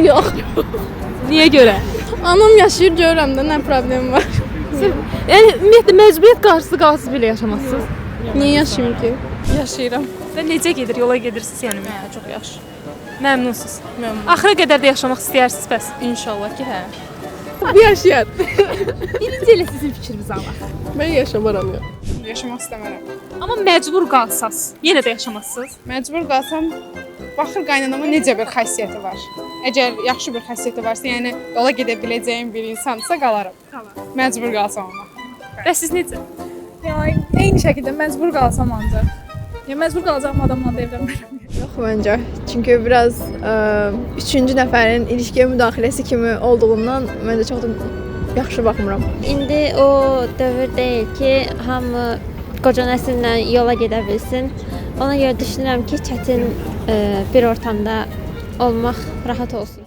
Yox. Niyə görə? Anam yaşayır, görürəm də nə problem var. Yəni ümumiyyətlə məcburiyyət qarşısı qalsız belə yaşamazsınız. Niyə yaşayım ki? Yaşayıram. Və necə gedir? Yola gedirsiniz yəni? Hə, çox yaxşı. Məmnunsunuz. Məmnun. Axıra qədər də yaşamaq istəyirsiniz bəs. İnşallah ki, hə. Bu yaşayar. Birinci elə sizin fikrinizi alaq. Mən yaşamaram ya. Yaşamaq istəmərəm. Amma məcbur qalsaz, yenə də yaşamazsınız. Məcbur qalsam, baxır qaynanama necə bir xəssiyyəti var. Əgər yaxşı bir xəssiyyəti varsa, yəni yola gedə biləcəyim bir insansa qalaram. Məcbur qalsam amma. Bəs siz necə? Yani eyni şəkildə məcbur qalsam ancaq. Ya məcbur qalacağım adamla da evlənmərəm. Yox məncə. Çünki biraz üçüncü nəfərin ilişkiyə müdaxiləsi kimi olduğundan məncə çox da yaxşı baxmıram. İndi o dövr deyil ki, hamı qoca nəsillə yola gedə bilsin. Ona görə düşünürəm ki, çətin bir ortamda olmaq rahat olsun.